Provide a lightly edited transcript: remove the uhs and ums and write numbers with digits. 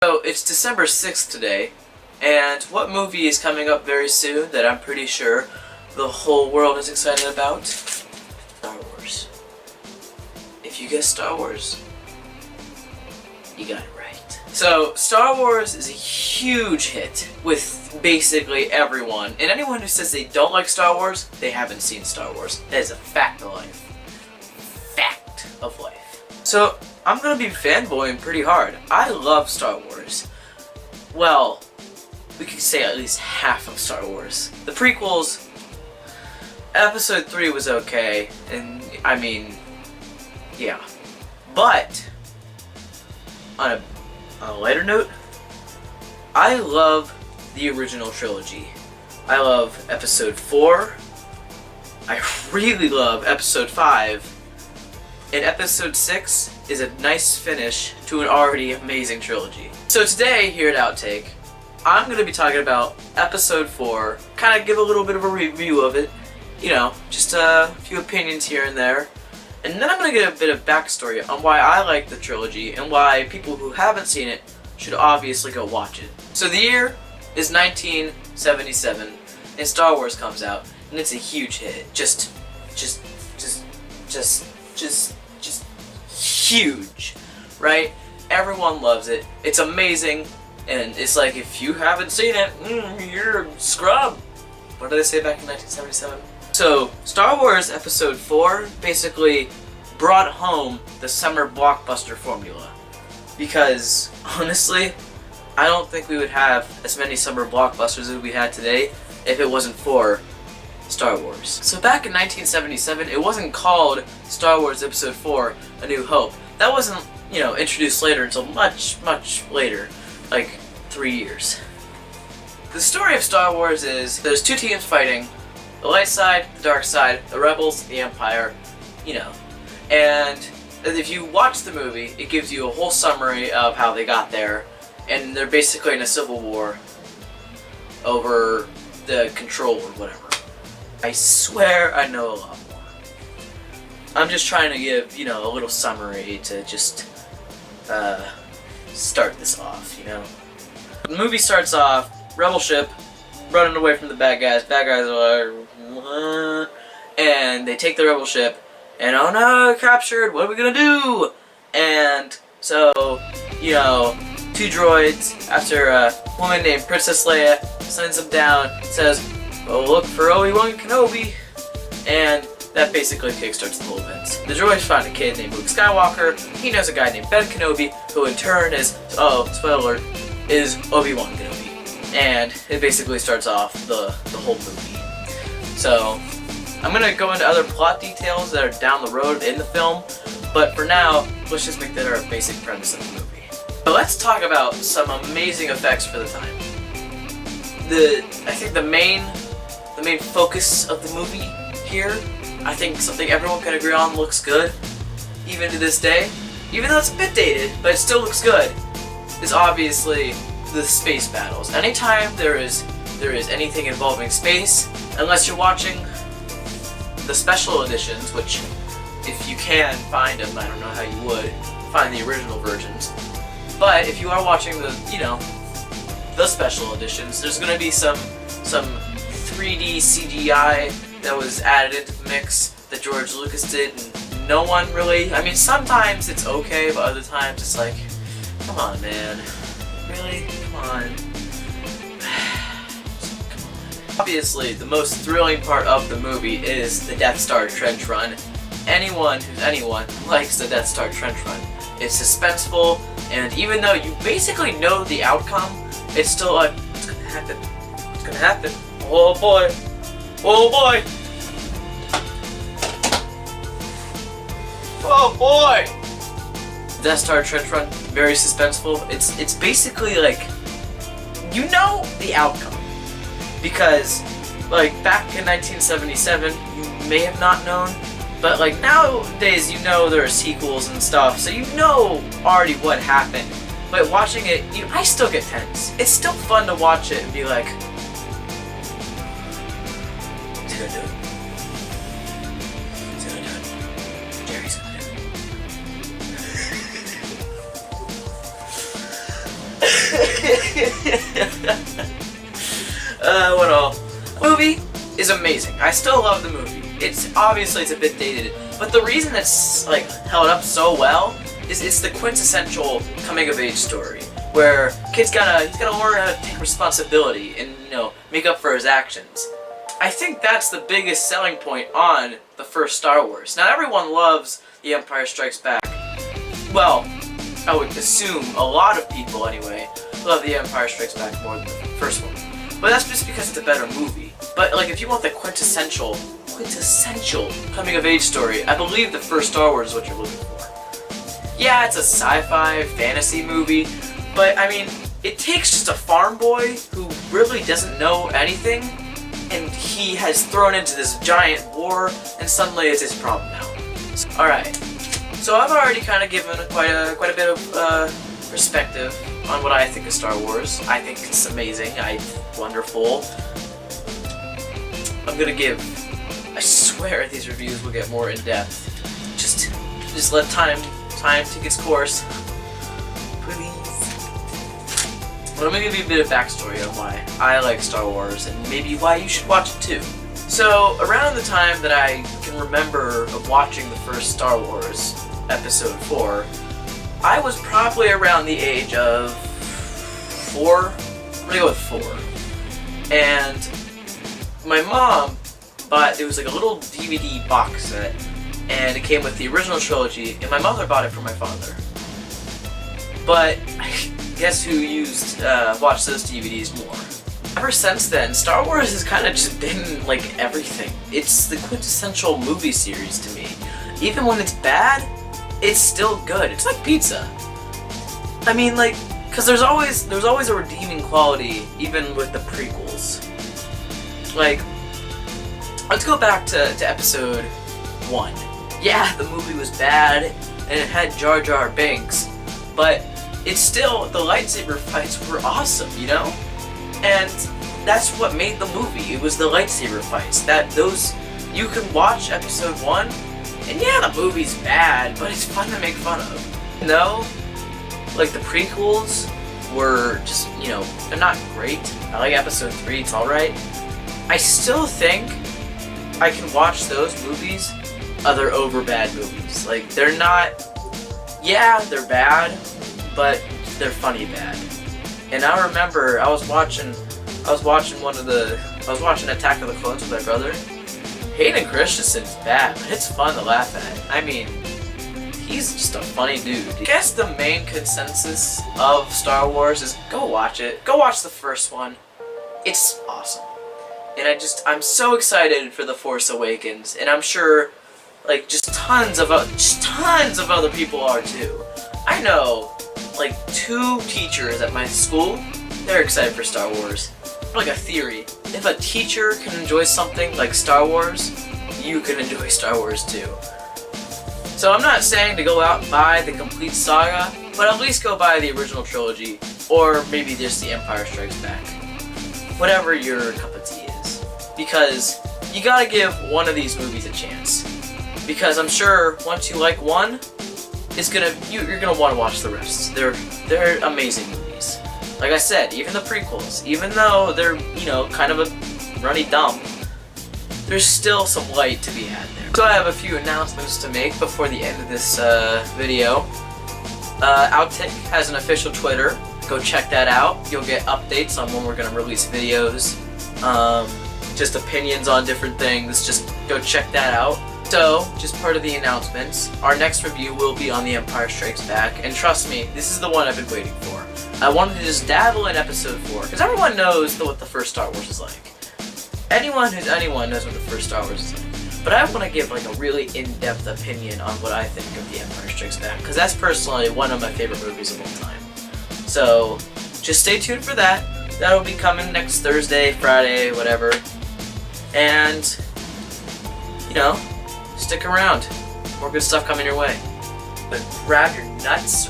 So it's December 6th today, and what movie is coming up very soon that I'm pretty sure the whole world is excited about? Star Wars. If you guess Star Wars, you got it right. So Star Wars is a huge hit with basically everyone, and anyone who says they don't like Star Wars, they haven't seen Star Wars. That is a fact of life. Fact of life. So I'm gonna be fanboying pretty hard. I love Star Wars. Well, we could say at least half of Star Wars. The prequels, Episode 3 was okay, and I mean, yeah. But on a lighter note, I love the original trilogy. I love Episode 4. I really love Episode 5. And Episode 6 is a nice finish to an already amazing trilogy. So today, here at Outtake, I'm going to be talking about Episode 4, kind of give a little bit of a review of it, you know, just a few opinions here and there. And then I'm going to get a bit of backstory on why I like the trilogy and why people who haven't seen it should obviously go watch it. So the year is 1977, and Star Wars comes out, and it's a huge hit. Just huge, right? Everyone loves it. It's amazing, and it's like, if you haven't seen it, you're a scrub. What did they say back in 1977? So, Star Wars Episode 4 basically brought home the summer blockbuster formula. Because, honestly, I don't think we would have as many summer blockbusters as we had today if it wasn't for Star Wars. So back in 1977, it wasn't called Star Wars Episode 4, A New Hope. That wasn't, introduced later until much later, like 3 years. The story of Star Wars is there's two teams fighting, the light side, the dark side, the rebels, the empire, And if you watch the movie, it gives you a whole summary of how they got there, and they're basically in a civil war over the control or whatever. I swear I know a lot more. I'm just trying to give, a little summary to just start this off, The movie starts off, rebel ship, running away from the bad guys. Bad guys are like, and they take the rebel ship, and oh no, captured, what are we gonna do? And so, two droids, after a woman named Princess Leia sends them down, says, "Well, look for Obi-Wan Kenobi," and that basically kickstarts the whole event. The droids find a kid named Luke Skywalker. He knows a guy named Ben Kenobi, who in turn is, spoiler alert, is Obi-Wan Kenobi. And it basically starts off the whole movie. So, I'm gonna go into other plot details that are down the road in the film, but for now, let's just make that our basic premise of the movie. So let's talk about some amazing effects for the time. I think the main focus of the movie here, I think something everyone can agree on looks good, even to this day, even though it's a bit dated, but it still looks good, is obviously the space battles. Anytime there is anything involving space, unless you're watching the special editions, which if you can find them, I don't know how you would find the original versions, but if you are watching the special editions, there's going to be some 3D CGI that was added into the mix that George Lucas did, and no one really, sometimes it's okay, but other times it's like, come on, man, really, come on. Obviously, the most thrilling part of the movie is the Death Star trench run. Anyone likes the Death Star trench run. It's suspenseful, and even though you basically know the outcome, it's still like, what's gonna happen? What's gonna happen? Oh boy! Oh boy! Oh boy! Death Star trench run, very suspenseful. It's basically like, you know the outcome. Because, back in 1977, you may have not known, but nowadays you know there are sequels and stuff, so you know already what happened. But watching it, I still get tense. It's still fun to watch it and be like, he's gonna do it. He's gonna do it. Jerry's gonna do it. What all? The movie is amazing. I still love the movie. It's obviously it's a bit dated, but the reason it's like held up so well is it's the quintessential coming of age story where he's gotta learn how to take responsibility and make up for his actions. I think that's the biggest selling point on the first Star Wars. Now everyone loves The Empire Strikes Back. Well, I would assume a lot of people anyway love The Empire Strikes Back more than the first one. But that's just because it's a better movie. But like if you want the quintessential coming of age story, I believe the first Star Wars is what you're looking for. Yeah, it's a sci-fi fantasy movie, but I mean, it takes just a farm boy who really doesn't know anything, and he has thrown into this giant war, and suddenly it's his problem now. Alright, so I've already kind of given quite a bit of perspective on what I think of Star Wars. I think it's amazing, wonderful. I'm gonna give, I swear these reviews will get more in depth. Just let time take its course. Please. Well, I'm gonna give you a bit of backstory on why I like Star Wars and maybe why you should watch it too. So, around the time that I can remember of watching the first Star Wars, Episode 4, I was probably around the age of 4. I'm gonna go with 4. And my mom bought, it was like a little DVD box set, and it came with the original trilogy, and my mother bought it for my father. But guess who watched those DVDs more? Ever since then, Star Wars has kind of just been like everything. It's the quintessential movie series to me. Even when it's bad, it's still good. It's like pizza. I mean, like, cause there's always a redeeming quality even with the prequels. Like, let's go back to Episode 1. Yeah, the movie was bad and it had Jar Jar Binks, but it's still, the lightsaber fights were awesome, you know? And that's what made the movie. It was the lightsaber fights. You can watch Episode 1, and yeah, the movie's bad, but it's fun to make fun of. No, like the prequels were just, they're not great. I like Episode 3, it's alright. I still think I can watch those movies other over bad movies. Like, they're not, yeah, they're bad, but they're funny bad. And I remember I was watching Attack of the Clones with my brother. Hayden Christensen's bad, but it's fun to laugh at. I mean, he's just a funny dude. I guess the main consensus of Star Wars is go watch it. Go watch the first one. It's awesome. And I'm so excited for The Force Awakens, and I'm sure like just tons of other people are too. I know like 2 teachers at my school, they're excited for Star Wars. Like a theory, if a teacher can enjoy something like Star Wars, you can enjoy Star Wars too. So I'm not saying to go out and buy the complete saga, but at least go buy the original trilogy, or maybe just The Empire Strikes Back. Whatever your cup of tea is. Because you gotta give one of these movies a chance. Because I'm sure once you like one, you're gonna want to watch the rest. They're amazing movies. Like I said, even the prequels, even though they're kind of a runny dumb, there's still some light to be had there. So I have a few announcements to make before the end of this video. OutTake has an official Twitter. Go check that out. You'll get updates on when we're gonna release videos, just opinions on different things. Just go check that out. So, just part of the announcements, our next review will be on The Empire Strikes Back, and trust me, this is the one I've been waiting for. I wanted to just dabble in Episode 4, because everyone knows what the first Star Wars is like. Anyone knows what the first Star Wars is like. But I want to give like a really in-depth opinion on what I think of The Empire Strikes Back, because that's personally one of my favorite movies of all time. So, just stay tuned for that. That'll be coming next Thursday, Friday, whatever. And, stick around. More good stuff coming your way. But grab your nuts